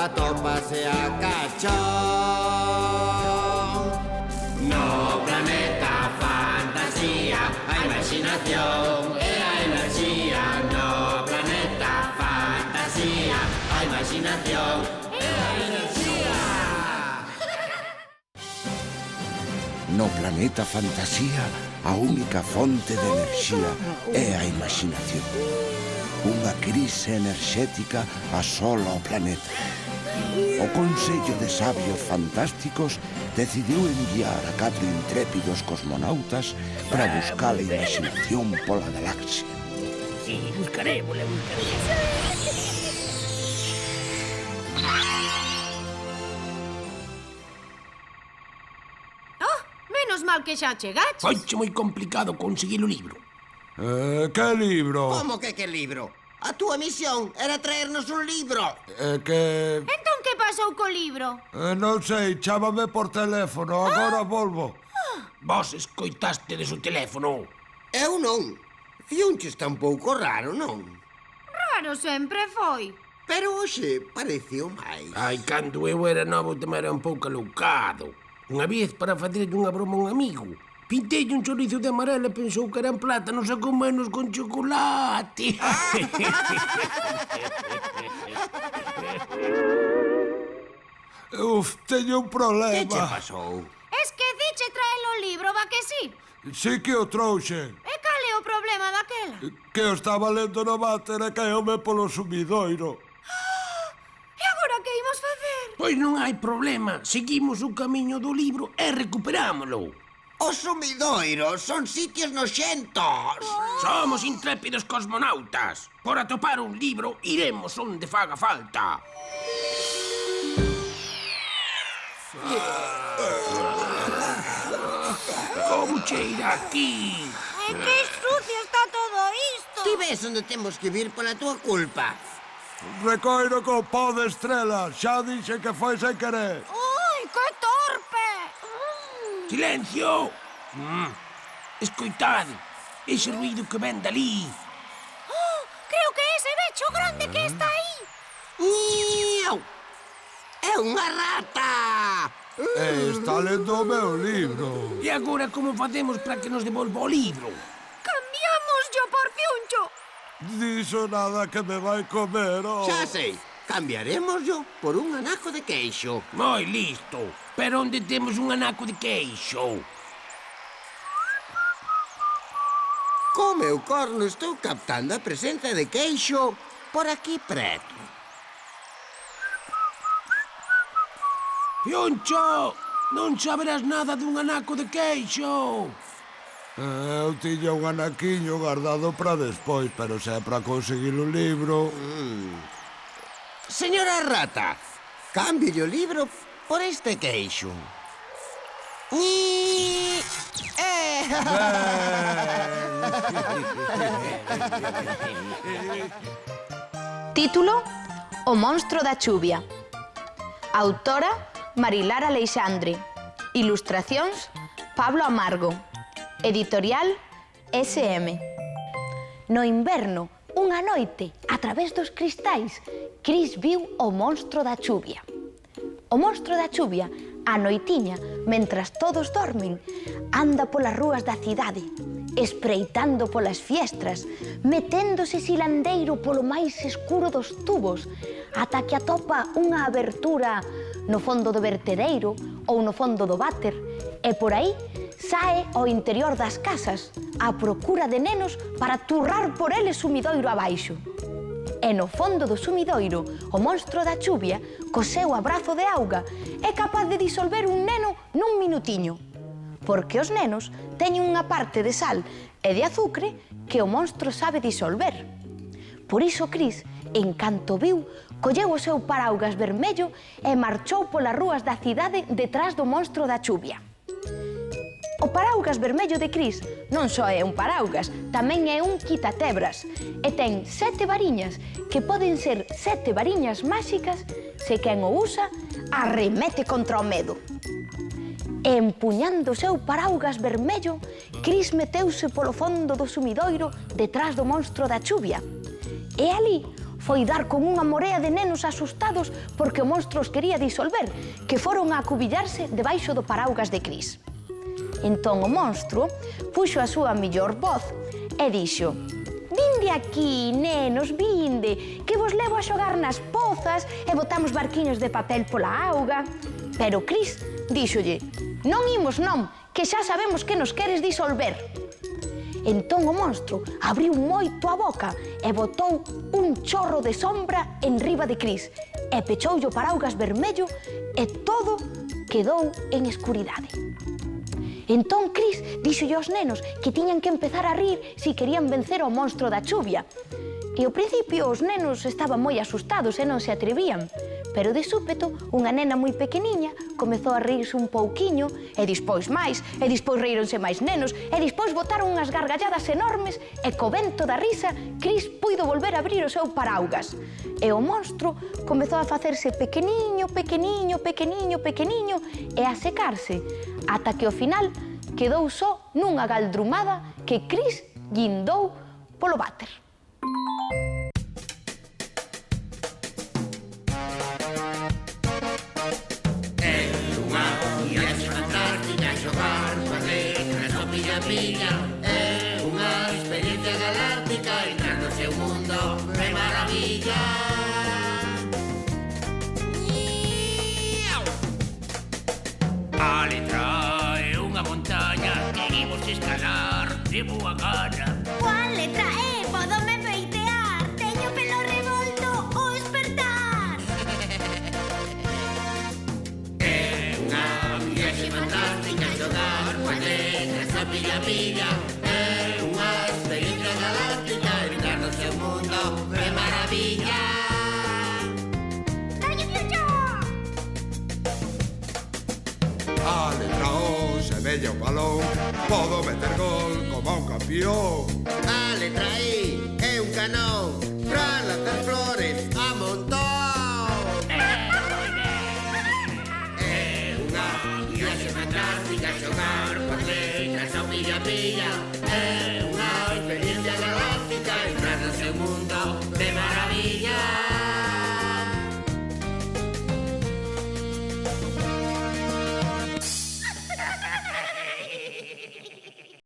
atópase a cachón. No planeta fantasía, a imaginación e a enerxía. No planeta fantasía, a imaginación e a enerxía. No planeta fantasía, a única fonte de enerxía é a imaginación. Unha crise enerxética asola o planeta. O Consello de Sabios Fantásticos decidiu enviar a 4 intrépidos cosmonautas para buscar a imaginación pola galaxia. Sí, buscarémosla. Menos mal que xa chegaches. Foiche moi complicado conseguir o libro. Que libro? Como que libro? A túa misión era traernos un libro. Que... Entón que pasou co libro? Non sei, chámame por teléfono, agora volvo. Vos escoitastedes o teléfono. Eu non. Fiunche está un pouco raro, non? Raro sempre foi. Pero hoxe pareceu máis. Ai, cando eu era novo tamén era un pouco aloucado. Unha vez para facerlle unha broma a un amigo, pintei un chorizo de amarelo e pensou que eran plátanos a comernos con chocolate. Uf, teño un problema. Que che pasou? Esqueciche traer o libro, va que sí? Sí que o trouxen. E cal é o problema daquela? Que o estaba lendo no váter e caeume polo sumidoiro. E agora que imos facer? Pois non hai problema, seguimos o camiño do libro e recuperámolo. Os sumidoiros son sitios noxentos. Somos intrépidos cosmonautas. Por atopar un libro, iremos onde faga falta. Como cheira aquí? Que sucio está todo isto. Ti ves onde temos que vir pola túa culpa. Recoiro con pó de estrela. Xa dixe que foi sen querer. Ui, que torpe. Silencio! Escoitade, ese ruido que ven dali. Creo que ese becho grande que está aí. Miau! É unha rata! Está lendo o meu libro. E agora como facemos para que nos devolva o libro? Cambiámoslo por Fiuncho. Dixo nada que me vai comer, oh. Xa sei, cambiaremoslo por un anaco de queixo. Moi listo. Pero onde temos un anaco de queixo? Co meu corno estou captando a presenza de queixo por aquí preto. Fiuncho, non saberás nada dun anaco de queixo. Eu tiña un anaquiño guardado para despois, pero se é para conseguir un libro... Señora rata, cambie o libro por este queixo. Título: O monstro da chuvia. Autora: Marilar Aleixandre. Ilustracións: Pablo Amargo. Editorial: SM. No inverno, unha noite, a través dos cristais, Cris viu o monstro da chuvia. O monstro da chuvia, a noitiña, mentras todos dormen, anda polas rúas da cidade, espreitando polas fiestras, meténdose silandeiro polo máis escuro dos tubos, ata que atopa unha abertura no fondo do vertedeiro ou no fondo do váter, e por aí sae ao interior das casas á procura de nenos para turrar por eles sumidoiro abaixo. E no fondo do sumidoiro, o monstro da chuvia, co seu abrazo de auga, é capaz de disolver un neno nun minutiño. Porque os nenos teñen unha parte de sal e de azucre que o monstro sabe disolver. Por iso Cris, en canto viu, colleu o seu paraugas vermello e marchou polas rúas da cidade detrás do monstro da chuvia. O paraugas vermello de Cris non só é un paraugas, tamén é un quitatebras e ten 7 variñas que poden ser 7 variñas máxicas se quen o usa arremete contra o medo. E empuñando o seu paraugas vermello, Cris meteuse polo fondo do sumidoiro detrás do monstro da chuvia. E ali, foi dar con unha morea de nenos asustados porque o monstro os quería disolver, que foron a acubillarse debaixo do paraugas de Cris. Entón o monstro puxo a súa mellor voz e dixo: "Vinde aquí, nenos, vinde, que vos levo a xogar nas pozas e botamos barquiños de papel pola auga." Pero Cris díxolle: "Non imos non, que xa sabemos que nos queres disolver." Entón o monstro abriu moito a boca e botou un chorro de sombra en riba de Cris e pechoulle o paraugas vermello e todo quedou en escuridade. Entón Cris díxolle aos nenos que tiñan que empezar a rir se querían vencer ao monstro da chuvia. E ao principio os nenos estaban moi asustados e non se atrevían. Pero de súpeto, unha nena moi pequeniña comezou a reírse un pouquiño, e despois máis, e despois reíronse máis nenos, e despois botaron unhas gargalladas enormes, e co vento da risa, Cris puido volver a abrir o seu paraugas. E o monstro comezou a facerse pequeniño, pequeniño, pequeniño, pequeniño, e a secarse, ata que ao final quedou só nunha galdrumada que Cris guindou polo váter. É unha experiencia galáctica, entrar no seu mundo de maravilla. A letra é unha montaña que imos escalar de boa gana. Cual letra é? Podome peitear. Teño pelo revolto o espertar. É unha viaxe fantástica xogar coas letras a pilla pilla. É unha experiencia galáctica, entrar no seu mundo de maravilla. Dalle flucho! A letra O semella un balón, podo meter gol como un campeón. A letra I é un canón pra lanzar flores a montón. É unha viaxe fantástica xogar coas letras ao pilla pilla. É unha experiencia galáctica, entrar no seu mundo de